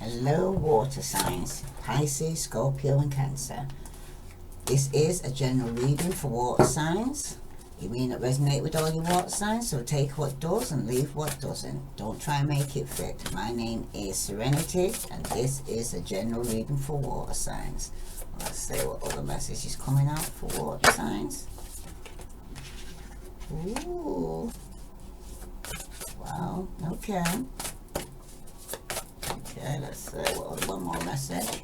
Hello, water signs, Pisces, Scorpio and Cancer. This is a general reading for water signs. It may not resonate with all your water signs, so take what does and leave what doesn't. Don't try and make it fit. My name is Serenity, and this is a general reading for water signs. Let's see what other message is coming out for water signs. Ooh. Wow, okay. Okay, let's see one more message.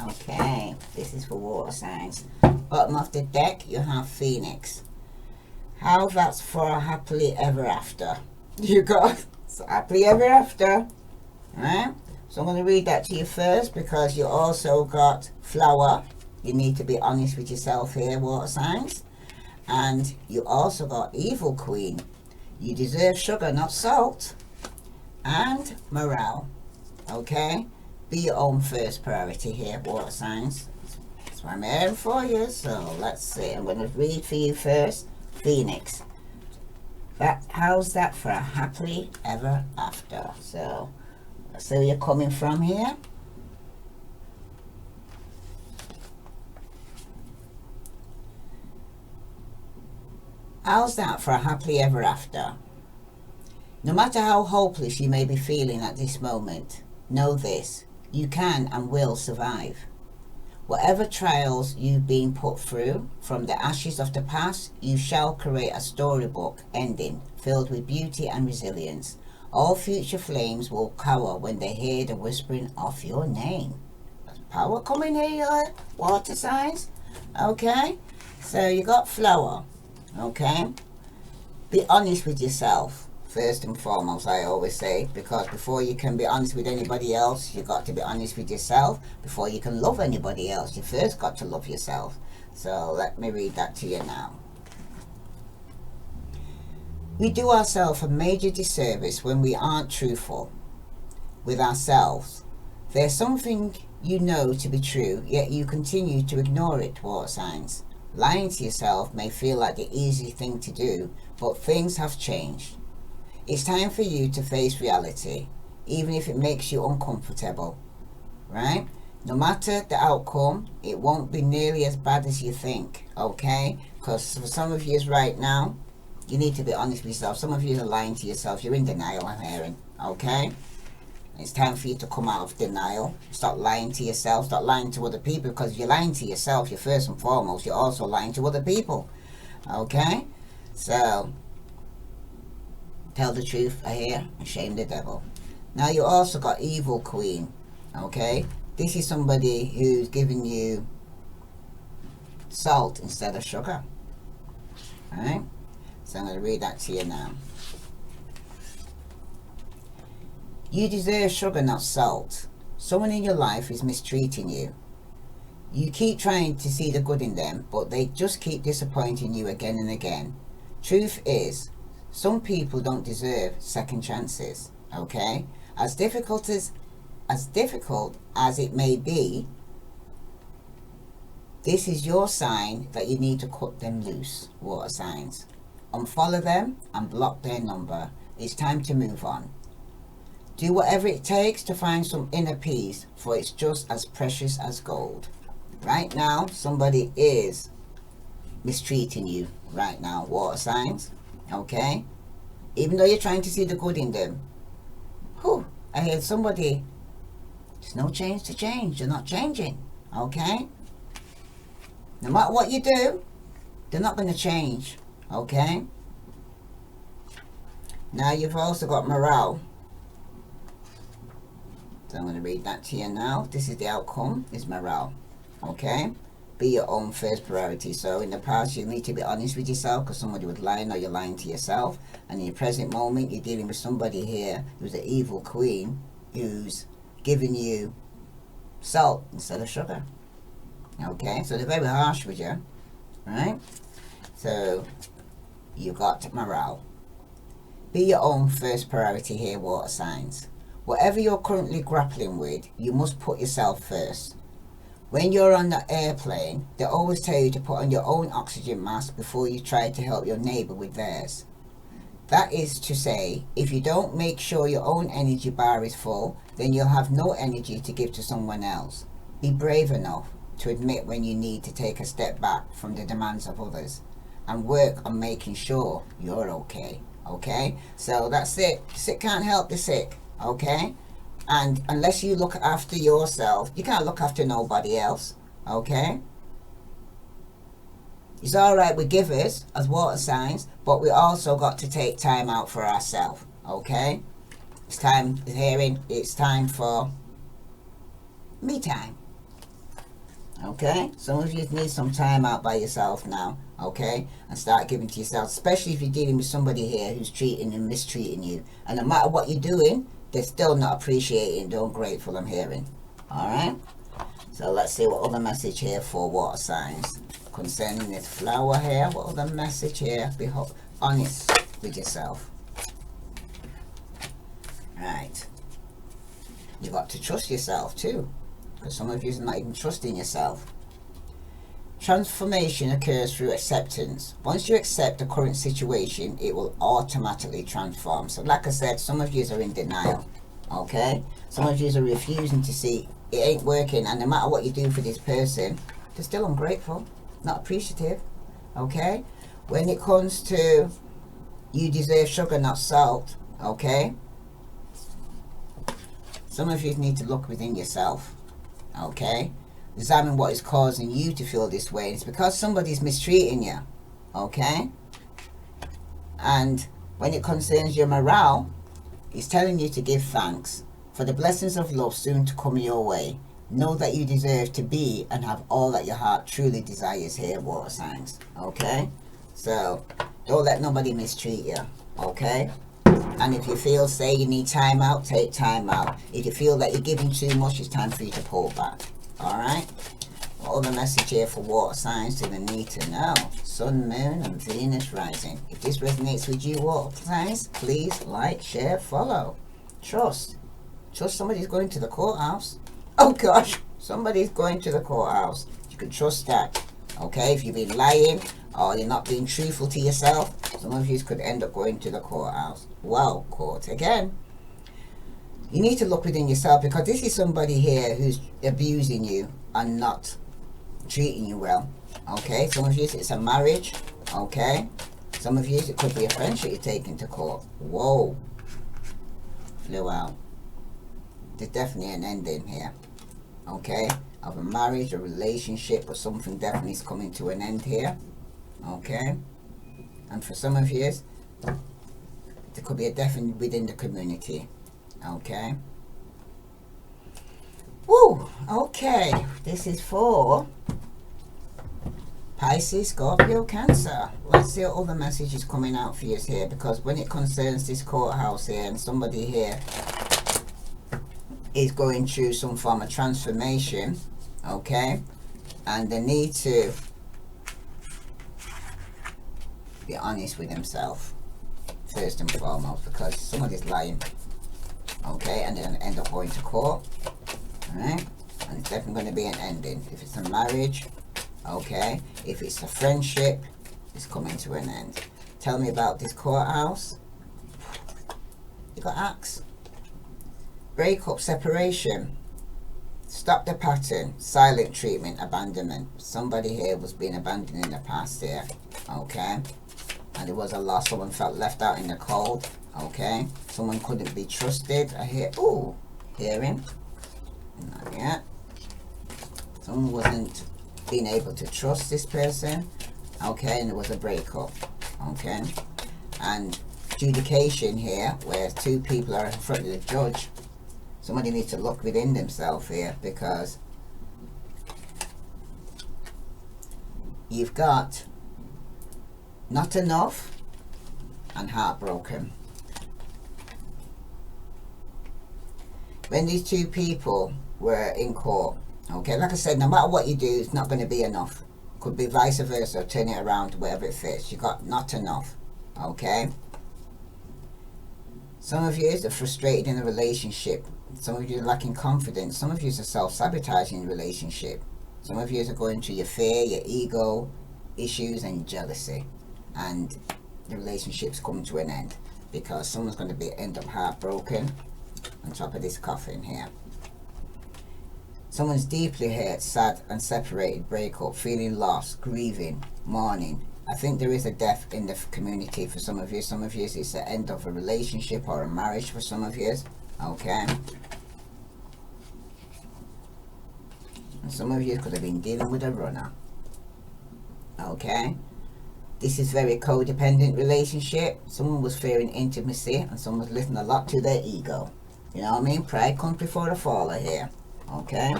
Okay, this is for water signs. Bottom of the deck, you have Phoenix. How that's for a happily ever after. You got happily ever after. Alright? So I'm going to read that to you first because you also got Flower. You need to be honest with yourself here, water signs. And you also got Evil Queen. You deserve sugar, not salt. And morale. Okay? Be your own first priority here, water signs. That's what I'm hearing for you. So let's see. I'm going to read for you first. Phoenix. How's that for a happily ever after? So let's see where you're coming from here. How's that for a happily ever after? No matter how hopeless you may be feeling at this moment, know this, you can and will survive. Whatever trials you've been put through, from the ashes of the past, you shall create a storybook ending filled with beauty and resilience. All future flames will cower when they hear the whispering of your name. There's power coming here, water signs. Okay, so you got Flower. Okay, be honest with yourself first and foremost, I always say, because before you can be honest with anybody else, you got to be honest with yourself. Before you can love anybody else, you first got to love yourself. So let me read that to you now. We do ourselves a major disservice when we aren't truthful with ourselves. There's something you know to be true, yet you continue to ignore it, water signs. Lying to yourself may feel like the easy thing to do, but things have changed. It's time for you to face reality, even if it makes you uncomfortable, right? No matter the outcome, it won't be nearly as bad as you think, okay? Because for some of you right now, you need to be honest with yourself. Some of you are lying to yourself. You're in denial, I'm hearing, okay? It's time for you to come out of denial. Stop lying to yourself. Stop lying to other people, because if you're lying to yourself, you're first and foremost, you're also lying to other people. Okay? So, tell the truth here and shame the devil. Now you also got Evil Queen. Okay? This is somebody who's giving you salt instead of sugar. Alright? So I'm going to read that to you now. You deserve sugar, not salt. Someone in your life is mistreating you. You keep trying to see the good in them, but they just keep disappointing you again and again. Truth is, some people don't deserve second chances, okay? As difficult as it may be, this is your sign that you need to cut them loose, water signs. Unfollow them and block their number. It's time to move on. Do whatever it takes to find some inner peace, for it's just as precious as gold. Right now, somebody is mistreating you right now, water signs. Okay? Even though you're trying to see the good in them. Whew, I heard somebody, there's no change to change. You're not changing. Okay? No matter what you do, they're not going to change. Okay? Now you've also got morale. So I'm going to read that to you now. This is the outcome, is morale. Okay? Be your own first priority. So in the past, you need to be honest with yourself, because somebody was lying, or you're lying to yourself. And in your present moment, you're dealing with somebody here who's an evil queen, who's giving you salt instead of sugar. Okay? So they're very harsh with you. Right? So you got morale. Be your own first priority here, water signs. Whatever you're currently grappling with, you must put yourself first. When you're on the airplane, they always tell you to put on your own oxygen mask before you try to help your neighbour with theirs. That is to say, if you don't make sure your own energy bar is full, then you'll have no energy to give to someone else. Be brave enough to admit when you need to take a step back from the demands of others and work on making sure you're okay. Okay? So that's it. Sick can't help the sick. Okay? And unless you look after yourself, you can't look after nobody else. Okay? It's alright with givers as water signs, but we also got to take time out for ourselves. Okay? It's time for me time. Okay? Some of you need some time out by yourself now. Okay? And start giving to yourself, especially if you're dealing with somebody here who's treating and mistreating you. And no matter what you're doing, they're still not appreciating, ungrateful, I'm hearing. Alright? So let's see what other message here for water signs concerning this flower here. What other message here? Be honest with yourself. Right. You got to trust yourself too, because some of you are not even trusting yourself. Transformation occurs through acceptance. Once you accept the current situation, it will automatically transform. So like I said, some of you are in denial. Okay? Some of you are refusing to see it ain't working, and no matter what you do for this person, they're still ungrateful, not appreciative. Okay? When it comes to you deserve sugar, not salt. Okay? Some of you need to look within yourself. Okay? Examine what is causing you to feel this way. It's because somebody's mistreating you. Okay? And when it concerns your morale, it's telling you to give thanks for the blessings of love soon to come your way. Know that you deserve to be and have all that your heart truly desires here, water signs. Okay? So, don't let nobody mistreat you. Okay? And if you feel, say, you need time out, take time out. If you feel that you're giving too much, it's time for you to pull back. Alright? What other message here for water signs do they need to know? Sun, Moon, and Venus rising. If this resonates with you, water signs, please like, share, follow. Trust. Trust somebody's going to the courthouse. Oh gosh, somebody's going to the courthouse. You can trust that. Okay, if you've been lying or you're not being truthful to yourself, some of you could end up going to the courthouse. Well, court again. You need to look within yourself, because this is somebody here who's abusing you and not treating you well. Okay, some of you it's a marriage. Okay, some of you it could be a friendship you're taking to court. Whoa, flew out. There's definitely an ending here. Okay, of a marriage, a relationship, or something definitely is coming to an end here. Okay, and for some of you there could be a death within the community. Okay. Woo! Okay, this is for Pisces, Scorpio, Cancer. Let's see what other messages coming out for you here, because when it concerns this courthouse here, and somebody here is going through some form of transformation, okay, and they need to be honest with themselves first and foremost, because somebody's lying. Okay, and then end up going to court. Alright, and it's definitely going to be an ending. If it's a marriage, okay, if it's a friendship, it's coming to an end. Tell me about this courthouse. You got axe. Breakup, separation. Stop the pattern. Silent treatment, abandonment. Somebody here was being abandoned in the past here. Okay, and it was a loss. Someone felt left out in the cold. Okay, someone couldn't be trusted. I hear, ooh, hearing. Not yet. Someone wasn't being able to trust this person. Okay, and there was a breakup. Okay, and adjudication here, where two people are in front of the judge. Somebody needs to look within themselves here, because you've got not enough and heartbroken. When these two people were in court, okay, like I said, no matter what you do, it's not going to be enough. Could be vice versa, turn it around, wherever it fits. You got not enough. Okay, some of you are frustrated in a relationship. Some of you are lacking confidence. Some of you are self-sabotaging in a relationship. Some of you are going through your fear, your ego issues, and jealousy. And the relationship's coming to an end, because someone's going to end up heartbroken on top of this coffin here. Someone's deeply hurt, sad and separated, breakup, feeling lost, grieving, mourning. I think there is a death in the community for some of you. Some of you, it's the end of a relationship or a marriage for some of you. Okay. And some of you could have been dealing with a runner. Okay. This is very codependent relationship. Someone was fearing intimacy and someone was listening a lot to their ego. You know what I mean? Pride comes before the fall here. Okay.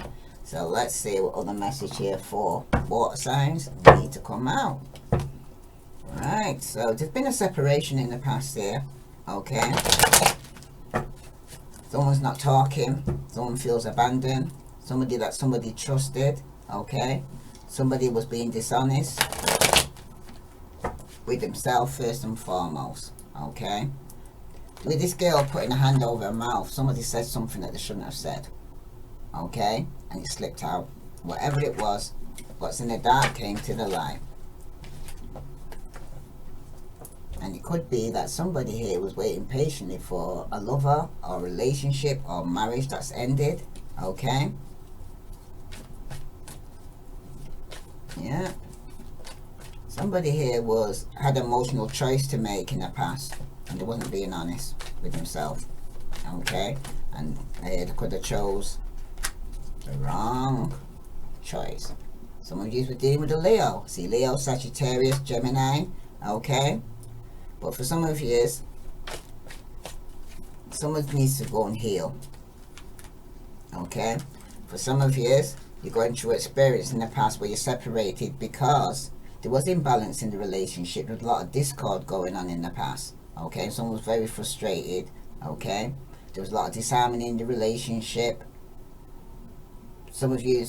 So let's see what other message here for water signs need to come out. Right. So there's been a separation in the past here. Okay. Someone's not talking. Someone feels abandoned. Somebody that somebody trusted. Okay. Somebody was being dishonest with himself first and foremost. Okay. With this girl putting a hand over her mouth, somebody said something that they shouldn't have said. Okay. And it slipped out. Whatever it was, what's in the dark came to the light. And it could be that somebody here was waiting patiently for a lover or relationship or marriage that's ended. Okay. Yeah. Somebody here had an emotional choice to make in the past, and they wasn't being honest with himself. Okay. And they could have chose the wrong choice. Some of you were dealing with a Leo. See, Leo, Sagittarius, Gemini. Okay. But for some of you, someone needs to go and heal. Okay. For some of you, you're going through experience in the past where you're separated because there was imbalance in the relationship. There was a lot of discord going on in the past. Okay. Someone was very frustrated. Okay. There was a lot of disharmony in the relationship. Some of you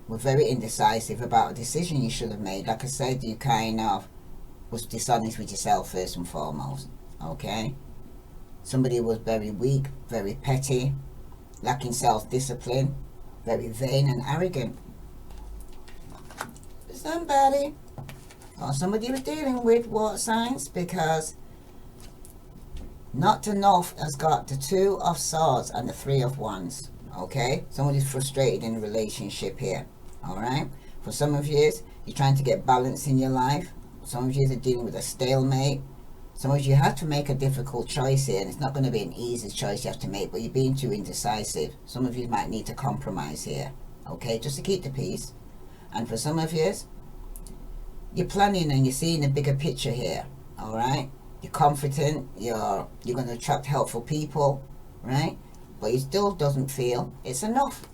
were very indecisive about a decision you should have made. Like I said, you kind of was dishonest with yourself first and foremost. Okay. Somebody was very weak, very petty, lacking self-discipline, very vain and arrogant. Somebody or somebody was dealing with water signs, because not to know has got the 2 of Swords and the 3 of Wands. Okay. Somebody's frustrated in a relationship here. Alright. For some of you, you're trying to get balance in your life. Some of you are dealing with a stalemate. Some of you have to make a difficult choice here, and it's not going to be an easy choice you have to make, but you're being too indecisive. Some of you might need to compromise here, okay, just to keep the peace. And for some of you, you're planning and you're seeing a bigger picture here. All right, you're confident, you're going to attract helpful people, right? But you still doesn't feel it's enough,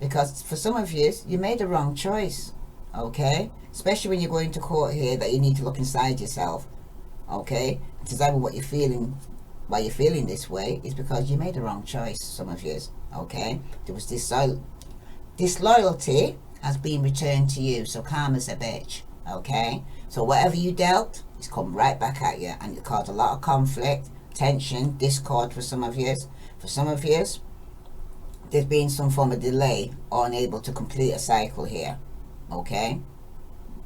because for some of you, you made the wrong choice. Okay, especially when you're going to court here, that you need to look inside yourself. Okay, decide what you're feeling, why you're feeling this way is because you made the wrong choice. Some of you, okay, there was disloyalty has been returned to you, so karma's a bitch. Okay, so whatever you dealt, it's come right back at you, and it caused a lot of conflict, tension, discord for some of you. For some of you, there's been some form of delay or unable to complete a cycle here. Okay,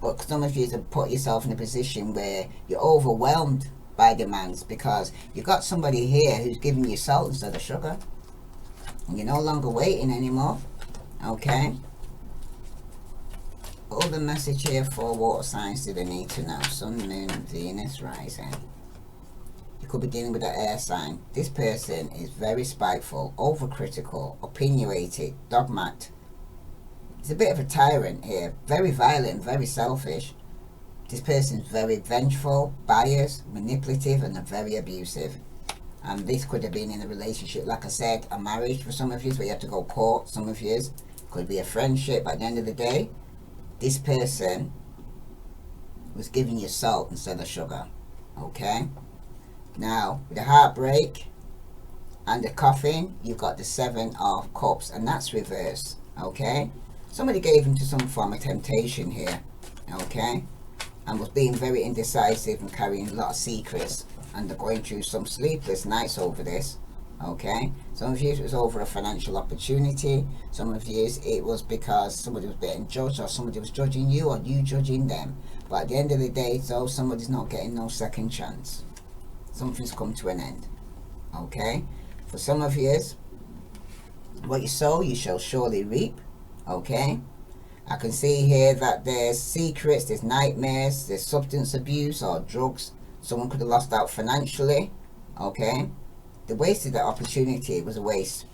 but some of you have put yourself in a position where you're overwhelmed by demands, because you've got somebody here who's giving you salt instead of sugar, and you're no longer waiting anymore. Okay, all the message here for water signs do they need to know? Sun, Moon, Venus, rising. You could be dealing with an air sign. This person is very spiteful, overcritical, opinionated, dogmatic. He's a bit of a tyrant here, very violent, very selfish. This person is very vengeful, biased, manipulative, and very abusive. And this could have been in a relationship, like I said, a marriage for some of you, where you have to go court. Some of you could be a friendship. At the end of the day, this person was giving you salt instead of sugar. Okay. Now, with the heartbreak and the coffin, you've got the 7 of Cups, and that's reversed. Okay. Somebody gave him to some form of temptation here, okay, and was being very indecisive and carrying a lot of secrets, and they're going through some sleepless nights over this. Okay, some of you it was over a financial opportunity. Some of you it was because somebody was being judged, or somebody was judging you, or you judging them. But at the end of the day, so somebody's not getting no second chance. Something's come to an end. Okay? For some of you, what you sow, you shall surely reap. Okay? I can see here that there's secrets, there's nightmares, there's substance abuse or drugs. Someone could have lost out financially. Okay? They wasted that opportunity. It was a waste.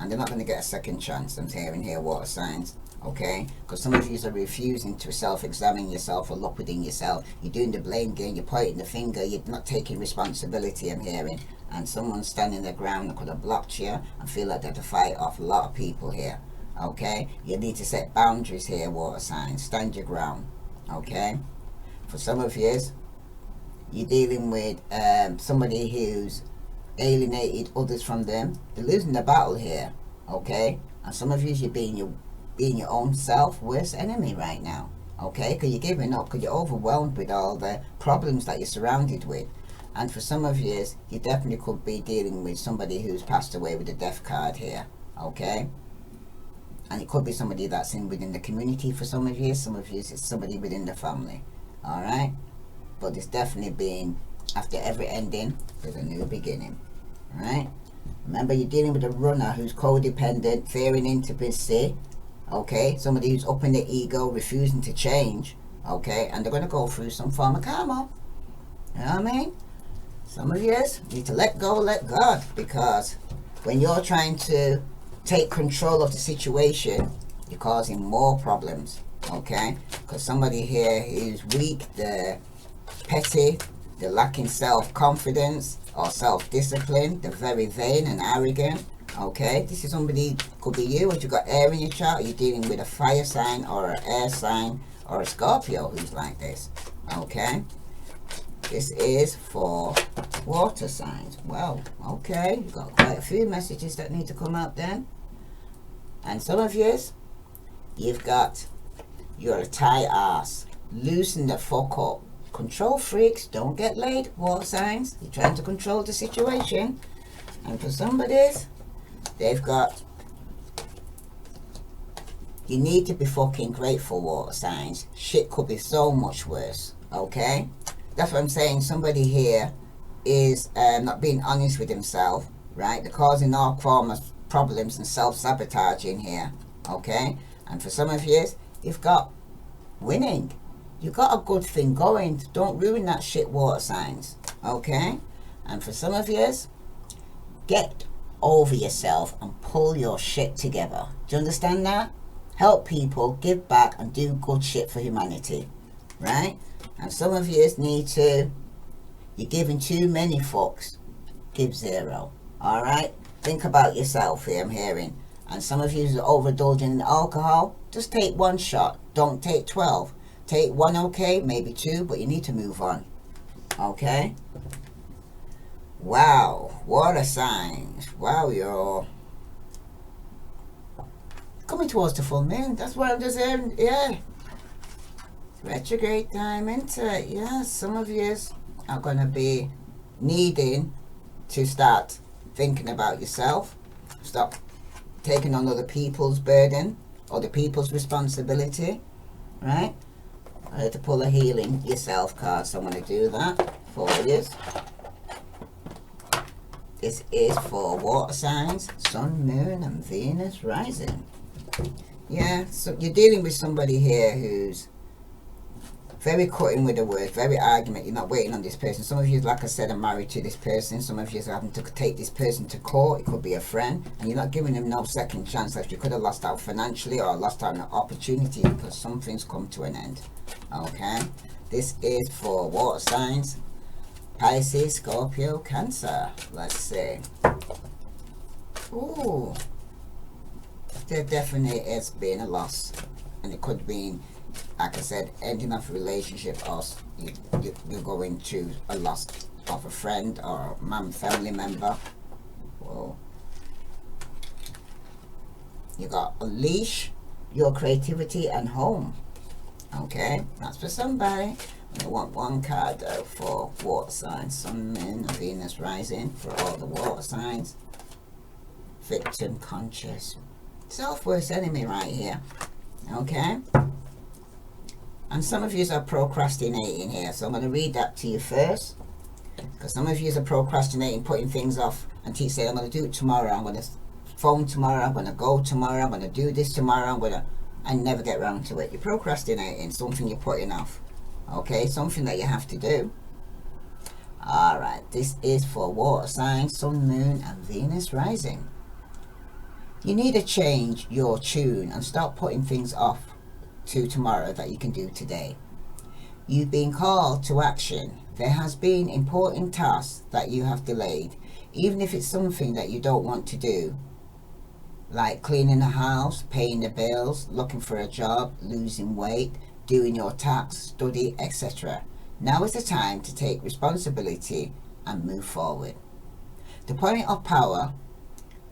And they're not going to get a second chance. I'm hearing here water signs. Okay, because some of you are refusing to self-examine yourself or look within yourself. You're doing the blame game, you're pointing the finger, you're not taking responsibility, I'm hearing. And someone's standing their ground that could have blocked you and feel like they have to fight off a lot of people here. Okay, you need to set boundaries here, water signs. Stand your ground. Okay, for some of you, you're dealing with somebody who's alienated others from them. They're losing the battle here. Okay, and some of you, you're being your own self worst enemy right now. Okay, because you're giving up, because you're overwhelmed with all the problems that you're surrounded with. And for some of you, you definitely could be dealing with somebody who's passed away with a death card here. Okay, and it could be somebody that's within the community. For some of you it's somebody within the family. All right, but it's definitely been, after every ending there's a new beginning. All right, remember, you're dealing with a runner who's codependent, fearing intimacy. Okay, somebody who's up in the ego, refusing to change. Okay, and they're going to go through some form of karma. You know what I mean? Some of you need to let go, let God, because when you're trying to take control of the situation, you're causing more problems. Okay, because somebody here who's weak, they're petty, they're lacking self-confidence or self-discipline, they're very vain and arrogant. Okay, this is somebody, could be you, if you've got air in your chart, you're dealing with a fire sign or an air sign or a Scorpio who's like this. Okay, this is for water signs. Well, okay, you've got quite a few messages that need to come out then. And some of you, you've got, you're a tight ass. Loosen the fuck up. Control freaks, don't get laid, water signs. You're trying to control the situation. And for somebody's, they've got, you need to be fucking grateful, water signs. Shit could be so much worse. Okay, that's what I'm saying. Somebody here is not being honest with himself, right? They're causing all form of problems and self-sabotaging here. Okay, and for some of you, you've got winning. You've got a good thing going. Don't ruin that shit, water signs. Okay, and for some of you, get over yourself and pull your shit together. Do you understand that? Help people, give back, and do good shit for humanity, right? And some of you need to, you're giving too many fucks. Give zero. All right, think about yourself here, I'm hearing. And some of you are overindulging in alcohol. Just take one shot, don't take 12. Take one, okay, maybe two, but you need to move on. Okay, wow, water signs. Wow, you're coming towards the full moon. That's what I'm just hearing. Yeah, retrograde time into it. Yeah, some of you are going to be needing to start thinking about yourself. Stop taking on other people's burden, other people's responsibility, right? I had to pull a healing yourself card, so I'm going to do that for you. This is for water signs, Sun, Moon, and Venus rising. Yeah, so you're dealing with somebody here who's very cutting with the words, very argument. You're not waiting on this person. Some of you, like I said, are married to this person. Some of you are having to take this person to court. It could be a friend, and you're not giving them no second chance. Like you could have lost out financially or lost out on an opportunity because something's come to an end. Okay, this is for water signs, Pisces, Scorpio, Cancer. Let's see. Ooh, there definitely has been a loss, and it could be, like I said, ending of a relationship, or you're going through a loss of a friend or a family member. Whoa. You got unleash your creativity and home. Okay, that's for somebody. I want one card for water signs, Sun, Moon, and Venus rising for all the water signs. Victim conscious. Self-worst enemy right here. Okay. And some of you are procrastinating here, so I'm going to read that to you first. Because some of you are procrastinating, putting things off, and keep saying, I'm going to do it tomorrow, I'm going to phone tomorrow, I'm going to go tomorrow, I'm going to do this tomorrow, and never get around to it. You're procrastinating, something you're putting off. Okay, something that you have to do. Alright, this is for water signs, Sun, Moon, and Venus rising. You need to change your tune and stop putting things off to tomorrow that you can do today. You've been called to action. There has been important tasks that you have delayed, even if it's something that you don't want to do, like cleaning the house, paying the bills, looking for a job, losing weight, doing your tax, study, etc. Now is the time to take responsibility and move forward. The point of power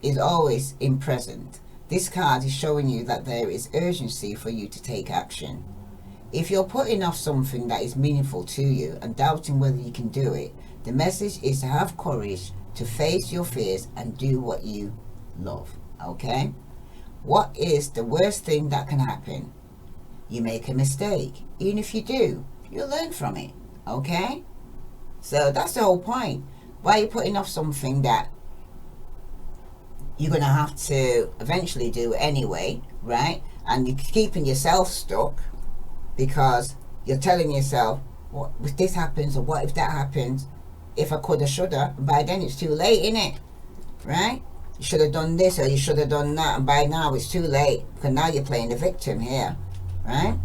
is always in present. This card is showing you that there is urgency for you to take action. If you're putting off something that is meaningful to you and doubting whether you can do it, the message is to have courage to face your fears and do what you love. Okay? What is the worst thing that can happen? You make a mistake. Even if you do, you'll learn from it. Okay? So that's the whole point. Why are you putting off something that you're going to have to eventually do anyway, right? And you're keeping yourself stuck because you're telling yourself, what if this happens, or what if that happens? If I coulda, shoulda, and by then it's too late, innit? Right? You should have done this, or you should have done that, and by now it's too late, because now you're playing the victim here, right?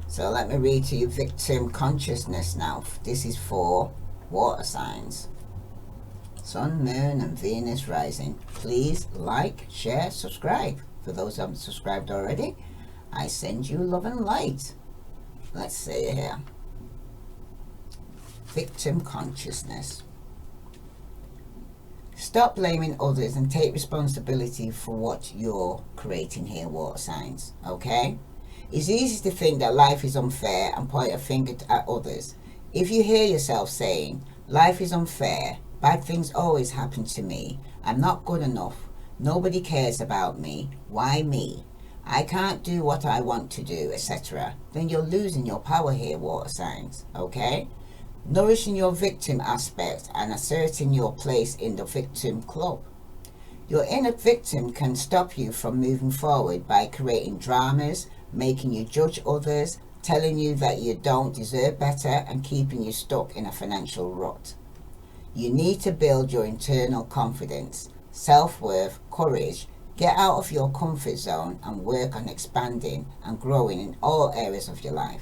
So let me read to you victim consciousness now. This is for water signs. Sun, Moon, and Venus rising. Please like, share, subscribe. For those who haven't subscribed already, I send you love and light. Let's see here. Victim consciousness. Stop blaming others and take responsibility for what you're creating here, water signs. Okay? It's easy to think that life is unfair and point a finger at others. If you hear yourself saying, life is unfair, bad things always happen to me, I'm not good enough, nobody cares about me, why me? I can't do what I want to do, etc., then you're losing your power here, water signs. Okay? Nourishing your victim aspect and asserting your place in the victim club. Your inner victim can stop you from moving forward by creating dramas, making you judge others, telling you that you don't deserve better, and keeping you stuck in a financial rut. You need to build your internal confidence, self-worth, courage. Get out of your comfort zone and work on expanding and growing in all areas of your life.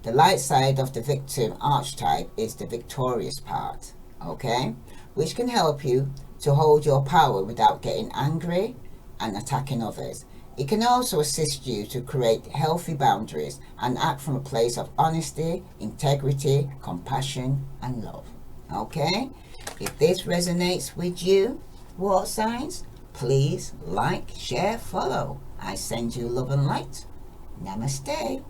The light side of the victim archetype is the victorious part, okay? Which can help you to hold your power without getting angry and attacking others. It can also assist you to create healthy boundaries and act from a place of honesty, integrity, compassion, and love. Okay? If this resonates with you, water signs, please like, share, follow. I send you love and light. Namaste.